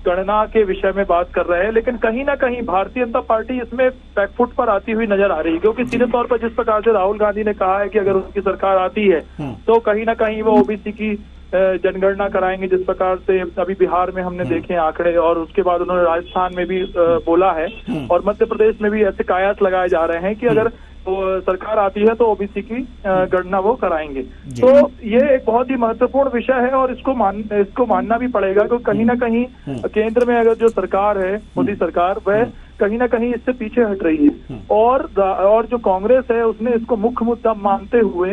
गणना के विषय में बात कर रहे हैं, लेकिन कहीं ना कहीं भारतीय जनता पार्टी इसमें बैकफुट पर आती हुई नजर आ रही है, क्योंकि सीधे तौर पर जिस प्रकार से राहुल गांधी ने कहा है कि अगर उनकी सरकार आती है तो कहीं ना कहीं वो ओबीसी की जनगणना कराएंगे, जिस प्रकार से अभी बिहार में हमने देखे आंकड़े, और उसके बाद उन्होंने राजस्थान में भी बोला है, और मध्य प्रदेश में भी ऐसे कयास लगाए जा रहे हैं कि अगर तो सरकार आती है तो ओबीसी की गणना वो कराएंगे। तो ये एक बहुत ही महत्वपूर्ण विषय है और इसको मानना भी पड़ेगा, क्योंकि कहीं ना कहीं केंद्र में अगर जो सरकार है, मोदी सरकार, वह कहीं ना कहीं इससे पीछे हट रही है, और जो कांग्रेस है उसने इसको मुख्य मुद्दा मानते हुए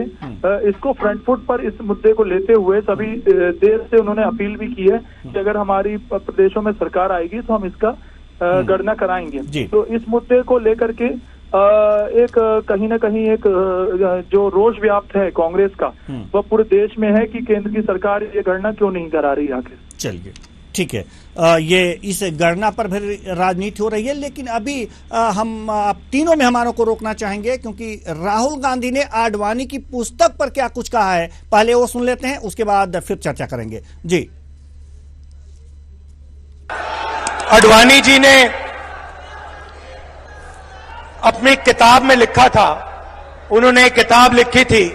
इसको फ्रंट फुट पर इस मुद्दे को लेते हुए सभी देश से उन्होंने अपील भी की है कि अगर हमारी प्रदेशों में सरकार आएगी तो हम इसका गणना कराएंगे। तो इस मुद्दे को लेकर के एक कहीं ना कहीं एक जो रोष व्याप्त है कांग्रेस का, वह पूरे देश में है कि केंद्र की सरकार ये गणना क्यों नहीं करा रही आखिर। चलिए ठीक है, ये इस गणना पर भी राजनीति हो रही है, लेकिन अभी हम आप तीनों मेहमानों को रोकना चाहेंगे, क्योंकि राहुल गांधी ने आडवाणी की पुस्तक पर क्या कुछ कहा है, पहले वो सुन लेते हैं, उसके बाद फिर चर्चा करेंगे। जी, आडवाणी जी ने अपनी किताब में लिखा था, उन्होंने एक किताब लिखी थी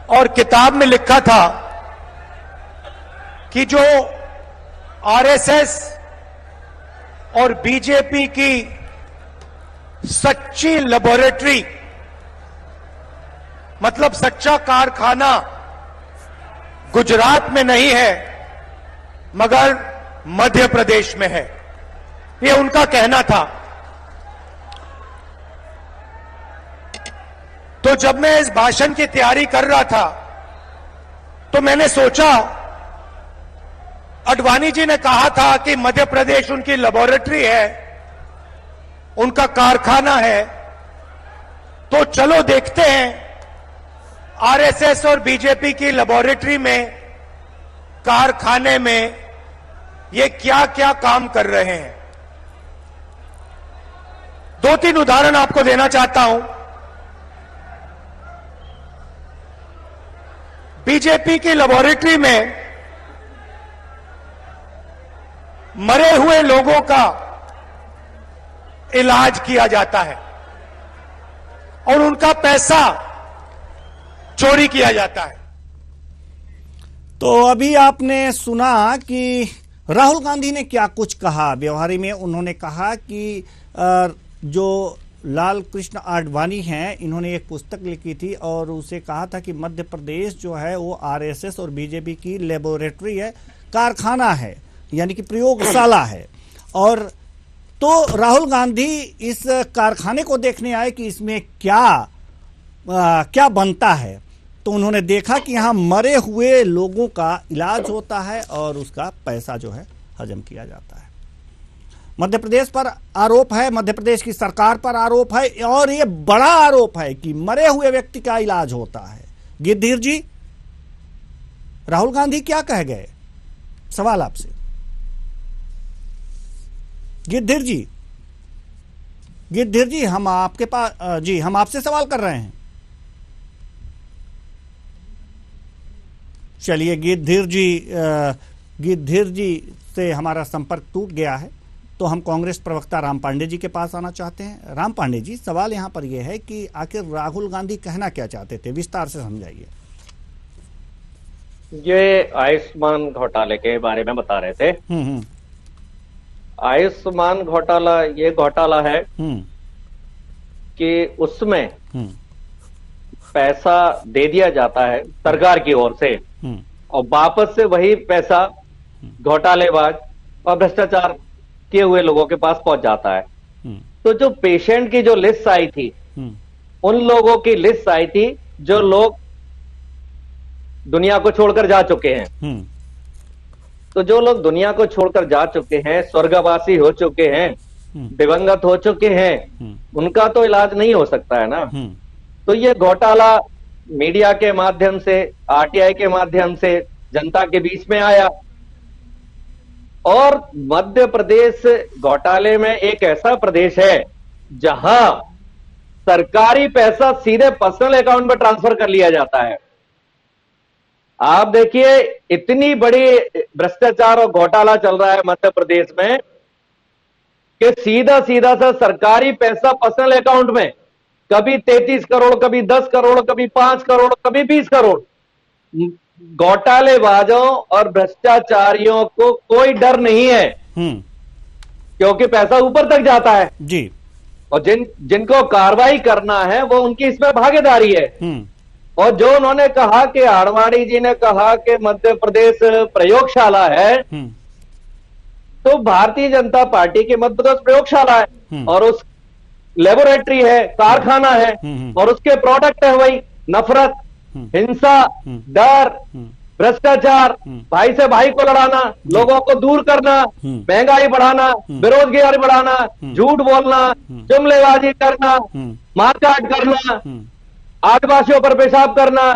और किताब में लिखा था कि जो आरएसएस और बीजेपी की सच्ची लेबोरेटरी, मतलब सच्चा कारखाना गुजरात में नहीं है मगर मध्य प्रदेश में है, ये उनका कहना था। तो जब मैं इस भाषण की तैयारी कर रहा था तो मैंने सोचा, आडवाणी जी ने कहा था कि मध्य प्रदेश उनकी लेबोरेटरी है, उनका कारखाना है, तो चलो देखते हैं आरएसएस और बीजेपी की लेबोरेटरी में, कारखाने में ये क्या क्या काम कर रहे हैं। दो तीन उदाहरण आपको देना चाहता हूं। बीजेपी की लेबोरेटरी में मरे हुए लोगों का इलाज किया जाता है और उनका पैसा चोरी किया जाता है। तो अभी आपने सुना कि राहुल गांधी ने क्या कुछ कहा। व्यवहारी में उन्होंने कहा कि जो लाल कृष्ण आडवाणी हैं, इन्होंने एक पुस्तक लिखी थी और उसे कहा था कि मध्य प्रदेश जो है वो आरएसएस और बीजेपी की लेबोरेटरी है, कारखाना है, यानी कि प्रयोगशाला है। और तो राहुल गांधी इस कारखाने को देखने आए कि इसमें क्या बनता है। तो उन्होंने देखा कि यहाँ मरे हुए लोगों का इलाज होता है और उसका पैसा जो है हजम किया जाता है। मध्य प्रदेश पर आरोप है, मध्य प्रदेश की सरकार पर आरोप है, और ये बड़ा आरोप है कि मरे हुए व्यक्ति का इलाज होता है। गिद्धेर जी, राहुल गांधी क्या कह गए? सवाल आपसे। गिद्धेर जी, हम आपके पास जी, हम आपसे सवाल कर रहे हैं। चलिए, गिद्धेर जी से हमारा संपर्क टूट गया है, तो हम कांग्रेस प्रवक्ता राम पांडे जी के पास आना चाहते हैं। राम पांडे जी, सवाल यहां पर यह है कि आखिर राहुल गांधी कहना क्या चाहते थे, विस्तार से समझाइए। ये आयुष्मान घोटाले के बारे में बता रहे थे। आयुष्मान घोटाला ये घोटाला है कि उसमें पैसा दे दिया जाता है सरकार की ओर से और वापस से वही पैसा घोटालेबाज और भ्रष्टाचार किए हुए लोगों के पास पहुंच जाता है। तो जो पेशेंट की जो लिस्ट आई थी, उन लोगों की लिस्ट आई थी जो लोग दुनिया को छोड़कर जा चुके हैं। तो जो लोग दुनिया को छोड़कर जा चुके हैं, स्वर्गवासी हो चुके हैं, दिवंगत हो चुके हैं, उनका तो इलाज नहीं हो सकता है ना। तो ये घोटाला मीडिया के माध्यम से, आरटीआई के माध्यम से जनता के बीच में आया और मध्य प्रदेश घोटाले में एक ऐसा प्रदेश है जहां सरकारी पैसा सीधे पर्सनल अकाउंट में ट्रांसफर कर लिया जाता है। आप देखिए, इतनी बड़ी भ्रष्टाचार और घोटाला चल रहा है मध्य प्रदेश में कि सीधा सीधा सा सरकारी पैसा पर्सनल अकाउंट में, कभी 33 करोड़, कभी 10 करोड़, कभी 5 करोड़, कभी 20 करोड़। घोटालेबाजों और भ्रष्टाचारियों को कोई डर नहीं है क्योंकि पैसा ऊपर तक जाता है जी, और जिनको कार्रवाई करना है वो उनकी इसमें भागीदारी है। और जो उन्होंने कहा कि आडवाणी जी ने कहा कि मध्य प्रदेश प्रयोगशाला है, तो भारतीय जनता पार्टी की मध्य प्रदेश प्रयोगशाला है और उस लेबोरेटरी है, कारखाना है और उसके प्रोडक्ट है वही नफरत, हिंसा, डर, भ्रष्टाचार, भाई से भाई को लड़ाना, लोगों को दूर करना, महंगाई बढ़ाना, बेरोजगारी बढ़ाना, झूठ बोलना, जुमलेबाजी करना, मारकाट करना, आदिवासियों पर पेशाब करना,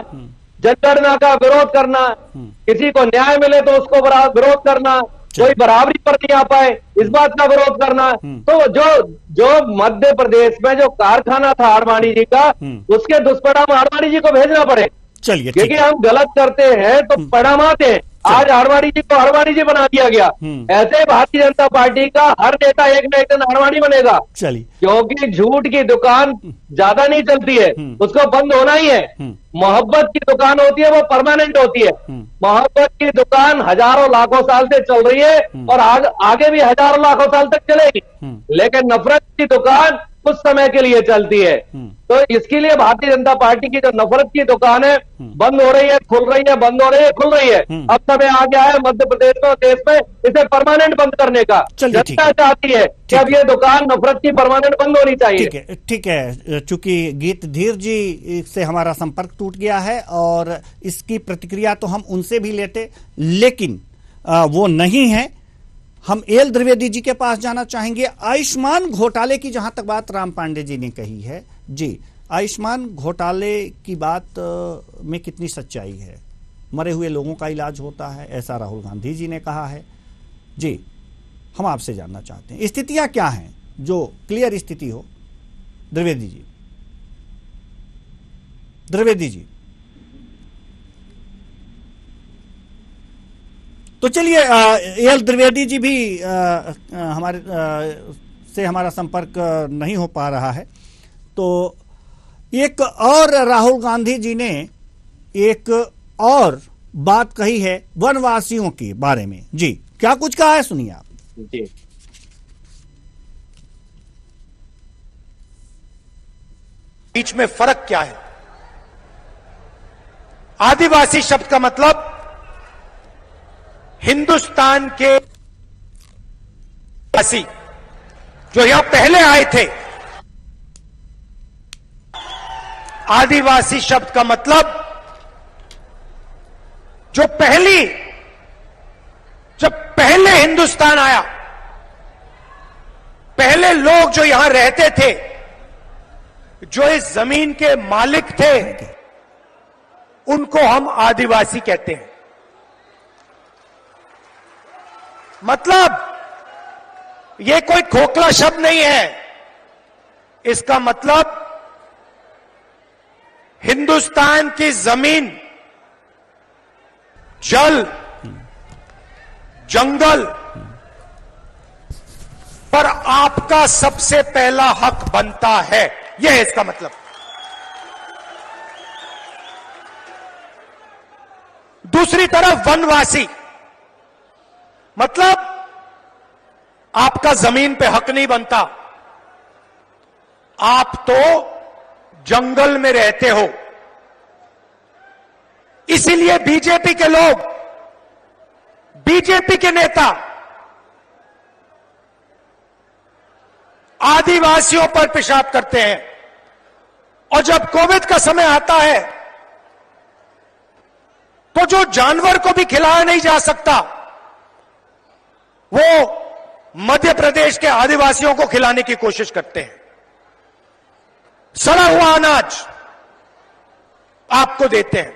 जनगणना का विरोध करना, किसी को न्याय मिले तो उसको विरोध करना, कोई बराबरी पर नहीं आ पाए इस बात का विरोध करना। तो जो मध्य प्रदेश में जो कारखाना था आडवाणी जी का, उसके दुष्परिणाम आडवाणी जी को भेजना पड़े। चलिए, क्योंकि हम गलत करते हैं तो परिणाम आते हैं। आज आडवाणी जी को आडवाणी जी बना दिया गया। ऐसे भारतीय जनता पार्टी का हर नेता एक न एक दिन आडवाणी बनेगा। चलिए, क्योंकि झूठ की दुकान ज्यादा नहीं चलती है, उसको बंद होना ही है। मोहब्बत की दुकान होती है, वो परमानेंट होती है। मोहब्बत की दुकान हजारों लाखों साल से चल रही है और आगे भी हजारों लाखों साल तक चलेगी। लेकिन नफरत की दुकान कुछ समय के लिए चलती है। तो इसके लिए भारतीय जनता पार्टी की जो नफरत की दुकान है, बंद हो रही है, खुल रही है, बंद हो रही है, खुल रही है। अब समय आ गया है मध्य प्रदेश में और देश में इसे परमानेंट बंद करने का। जनता चाहती है कि अब ये दुकान नफरत की परमानेंट बंद होनी चाहिए। ठीक है। चूंकि गीत धीर जी से हमारा संपर्क टूट गया है और इसकी प्रतिक्रिया तो हम उनसे भी लेते, लेकिन वो नहीं है। हम एल द्विवेदी जी के पास जाना चाहेंगे। आयुष्मान घोटाले की जहां तक बात राम पांडे जी ने कही है, जी, आयुष्मान घोटाले की बात में कितनी सच्चाई है? मरे हुए लोगों का इलाज होता है, ऐसा राहुल गांधी जी ने कहा है। जी, हम आपसे जानना चाहते हैं स्थितियां क्या हैं, जो क्लियर स्थिति हो। द्विवेदी जी, द्विवेदी जी, तो चलिए, एल द्विवेदी जी भी हमारे से हमारा संपर्क नहीं हो पा रहा है। तो एक और राहुल गांधी जी ने एक और बात कही है वनवासियों के बारे में। जी, क्या कुछ कहा है, सुनिए आप। जी, बीच में फर्क क्या है? आदिवासी शब्द का मतलब हिंदुस्तान के वासी जो यहां पहले आए थे। आदिवासी शब्द का मतलब जब पहले हिंदुस्तान आया, पहले लोग जो यहां रहते थे, जो इस जमीन के मालिक थे, उनको हम आदिवासी कहते हैं। मतलब यह कोई खोखला शब्द नहीं है। इसका मतलब हिंदुस्तान की जमीन, जल, जंगल पर आपका सबसे पहला हक बनता है, यह है इसका मतलब। दूसरी तरफ वनवासी मतलब आपका जमीन पे हक नहीं बनता, आप तो जंगल में रहते हो। इसीलिए बीजेपी के लोग, बीजेपी के नेता आदिवासियों पर पेशाब करते हैं, और जब कोविड का समय आता है तो जो जानवर को भी खिलाया नहीं जा सकता, वो मध्य प्रदेश के आदिवासियों को खिलाने की कोशिश करते हैं। सड़ा हुआ अनाज आपको देते हैं।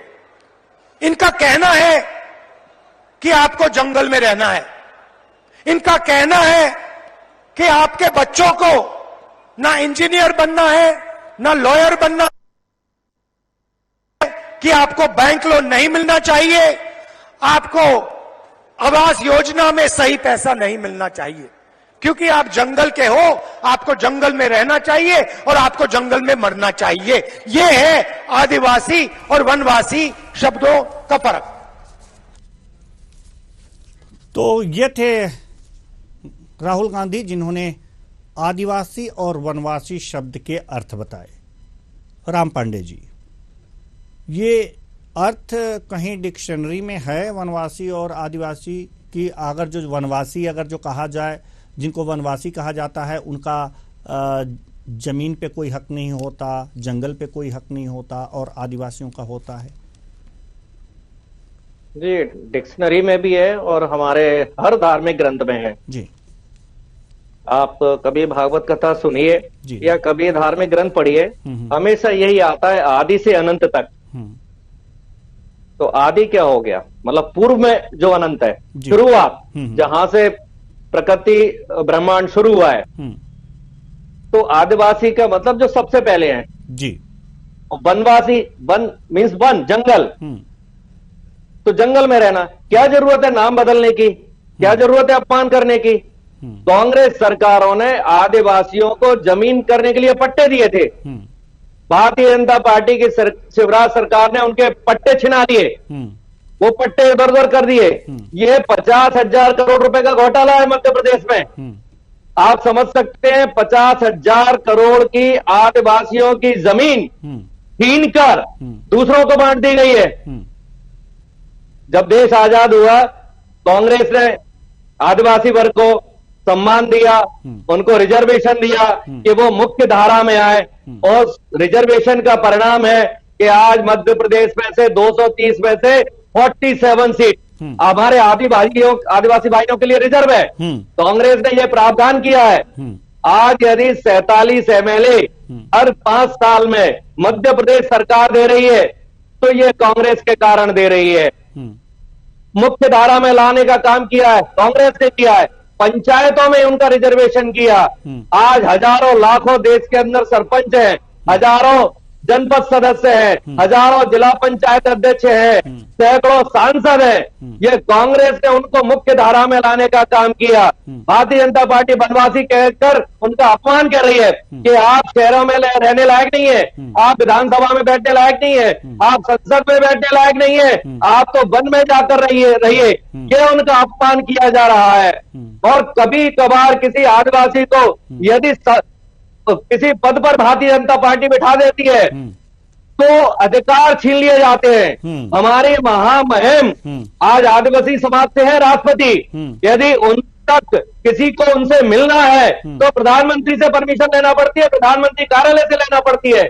इनका कहना है कि आपको जंगल में रहना है। इनका कहना है कि आपके बच्चों को ना इंजीनियर बनना है, ना लॉयर बनना है, कि आपको बैंक लोन नहीं मिलना चाहिए, आपको आवास योजना में सही पैसा नहीं मिलना चाहिए, क्योंकि आप जंगल के हो, आपको जंगल में रहना चाहिए और आपको जंगल में मरना चाहिए। यह है आदिवासी और वनवासी शब्दों का फर्क। तो ये थे राहुल गांधी, जिन्होंने आदिवासी और वनवासी शब्द के अर्थ बताए। राम पांडे जी, ये अर्थ कहीं डिक्शनरी में है वनवासी और आदिवासी की? अगर जो वनवासी अगर जो कहा जाए, जिनको वनवासी कहा जाता है, उनका जमीन पे कोई हक नहीं होता, जंगल पे कोई हक नहीं होता, और आदिवासियों का होता है। जी, डिक्शनरी में भी है और हमारे हर धार्मिक ग्रंथ में है जी। आप कभी भागवत कथा सुनिए जी। या कभी धार्मिक ग्रंथ पढ़िए, हमेशा यही आता है, आदि से अनंत तक। तो आदि क्या हो गया? मतलब पूर्व में जो अनंत है, शुरुआत, जहां से प्रकृति ब्रह्मांड शुरू हुआ है। तो आदिवासी का मतलब जो सबसे पहले हैं जी। वनवासी, वन मीन्स वन, जंगल। तो जंगल में रहना, क्या जरूरत है नाम बदलने की? क्या जरूरत है अपमान करने की? कांग्रेस सरकारों ने आदिवासियों को जमीन करने के लिए पट्टे दिए थे। भारतीय जनता पार्टी की शिवराज सरकार ने उनके पट्टे छिना लिए, वो पट्टे इधर उधर कर दिए। ये 50,000 करोड़ रुपए का घोटाला है मध्य प्रदेश में। आप समझ सकते हैं, 50,000 करोड़ की आदिवासियों की जमीन छीन कर दूसरों को बांट दी गई है। जब देश आजाद हुआ, कांग्रेस ने आदिवासी वर्ग को सम्मान दिया, उनको रिजर्वेशन दिया कि वो मुख्य धारा में आए, और रिजर्वेशन का परिणाम है कि आज मध्य प्रदेश में से 230 में से 47 सीट हमारे आदिवासी भाइयों के लिए रिजर्व है। कांग्रेस ने यह प्रावधान किया है। आज यदि 47 MLA हर 5 साल में मध्य प्रदेश सरकार दे रही है, तो ये कांग्रेस के कारण दे रही है। मुख्य धारा में लाने का काम किया है, कांग्रेस ने किया है। पंचायतों में उनका रिजर्वेशन किया। आज हजारों लाखों देश के अंदर सरपंच हैं, हजारों जनपद सदस्य हैं, हजारों जिला पंचायत अध्यक्ष हैं, सैकड़ों सांसद हैं। ये कांग्रेस ने उनको मुख्य धारा में लाने का काम किया। भारतीय जनता पार्टी वनवासी कहकर उनका अपमान कर रही है कि आप शहरों में रहने लायक नहीं है, आप विधानसभा में बैठने लायक नहीं है, आप संसद में बैठने लायक नहीं है, आप तो वन में जाकर रहिए। ये उनका अपमान किया जा रहा है। और कभी कभार किसी आदिवासी को यदि किसी पद पर भारतीय जनता पार्टी बिठा देती है, तो अधिकार छीन लिए जाते हैं। हमारी महामहिम आज आदिवासी समाज से है राष्ट्रपति। यदि उन तक किसी को उनसे मिलना है तो प्रधानमंत्री से परमिशन लेना पड़ती है, प्रधानमंत्री कार्यालय से लेना पड़ती है।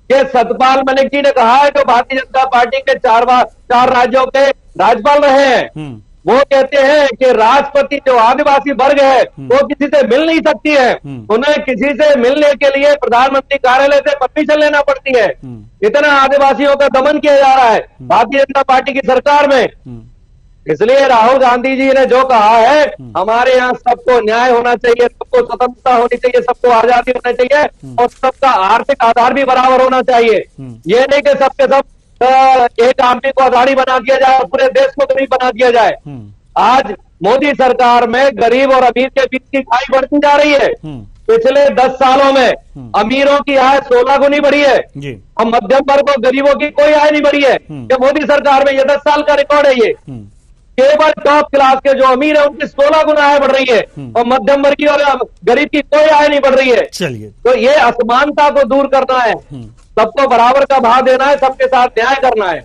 ये सतपाल मलिक जी ने कहा है, जो भारतीय जनता पार्टी के 4 राज्यों के राज्यपाल रहे हैं। वो कहते हैं कि राष्ट्रपति जो आदिवासी वर्ग है वो किसी से मिल नहीं सकती है, उन्हें किसी से मिलने के लिए प्रधानमंत्री कार्यालय से परमिशन लेना पड़ती है। इतना आदिवासियों का दमन किया जा रहा है भारतीय जनता पार्टी की सरकार में। इसलिए राहुल गांधी जी ने जो कहा है, हमारे यहाँ सबको न्याय होना चाहिए, सबको स्वतंत्रता होनी चाहिए, सबको आजादी होना चाहिए, और सबका आर्थिक आधार भी बराबर होना चाहिए। ये नहीं कि सबके सब एक आदमी को अदानी बना दिया जाए और पूरे देश को गरीब बना दिया जाए। आज मोदी सरकार में गरीब और अमीर के बीच की खाई बढ़ती जा रही है। पिछले 10 सालों में अमीरों की आय 16 गुनी बढ़ी है और मध्यम वर्ग और गरीबों की कोई आय नहीं बढ़ी है। ये मोदी सरकार में ये 10 साल का रिकॉर्ड है। केवल टॉप क्लास के जो अमीर है उनकी 16 गुना आय बढ़ रही है और मध्यम वर्गीय और गरीब की कोई आय नहीं बढ़ रही है। चलिए, तो ये असमानता को दूर करना है, सबको बराबर का भाव देना है, सबके साथ न्याय करना है,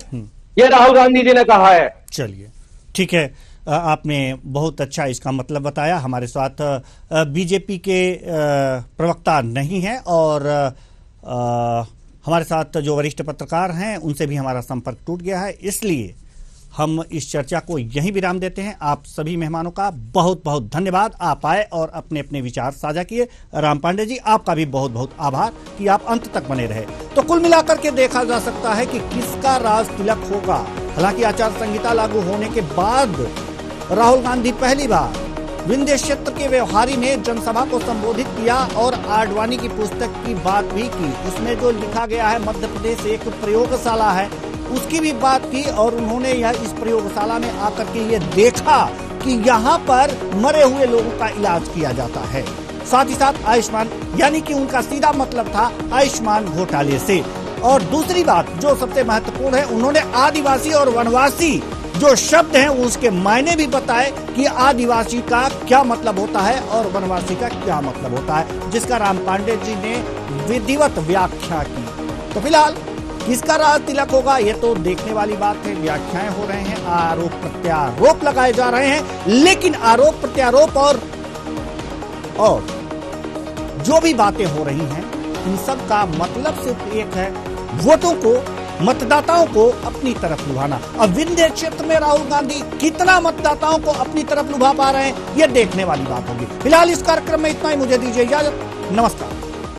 ये राहुल गांधी जी ने कहा है। चलिए, ठीक है, आपने बहुत अच्छा इसका मतलब बताया। हमारे साथ बीजेपी के प्रवक्ता नहीं है और हमारे साथ जो वरिष्ठ पत्रकार हैं उनसे भी हमारा संपर्क टूट गया है, इसलिए हम इस चर्चा को यहीं विराम देते हैं। आप सभी मेहमानों का बहुत बहुत धन्यवाद, आप आए और अपने अपने विचार साझा किए। राम पांडे जी, आपका भी बहुत बहुत आभार कि आप अंत तक बने रहे। तो कुल मिलाकर के देखा जा सकता है कि किसका राज तिलक होगा। हालांकि आचार संहिता लागू होने के बाद राहुल गांधी पहली बार विंध्य क्षेत्र के व्यवहारी ने जनसभा को संबोधित किया और आडवाणी की पुस्तक की बात भी की। उसमें जो लिखा गया है मध्य प्रदेश एक प्रयोगशाला है, उसकी भी बात की और उन्होंने यह इस प्रयोगशाला में आकर के ये देखा कि यहाँ पर मरे हुए लोगों का इलाज किया जाता है। साथ ही साथ आयुष्मान, यानी कि उनका सीधा मतलब था आयुष्मान घोटाले से। और दूसरी बात जो सबसे महत्वपूर्ण है, उन्होंने आदिवासी और वनवासी जो शब्द हैं उसके मायने भी बताए कि आदिवासी का क्या मतलब होता है और वनवासी का क्या मतलब होता है, जिसका राम पांडे जी ने विधिवत व्याख्या की। तो फिलहाल किसका राज तिलक होगा ये तो देखने वाली बात है। व्याख्याएं हो रहे हैं, आरोप प्रत्यारोप लगाए जा रहे हैं, लेकिन आरोप प्रत्यारोप और जो भी बातें हो रही हैं इन सब का मतलब सिर्फ एक है, वोटों को, मतदाताओं को अपनी तरफ लुभाना। अब विंध्य क्षेत्र में राहुल गांधी कितना मतदाताओं को अपनी तरफ लुभा पा रहे हैं ये देखने वाली बात होगी। फिलहाल इस कार्यक्रम में इतना ही, मुझे दीजिए इजाजत, नमस्कार।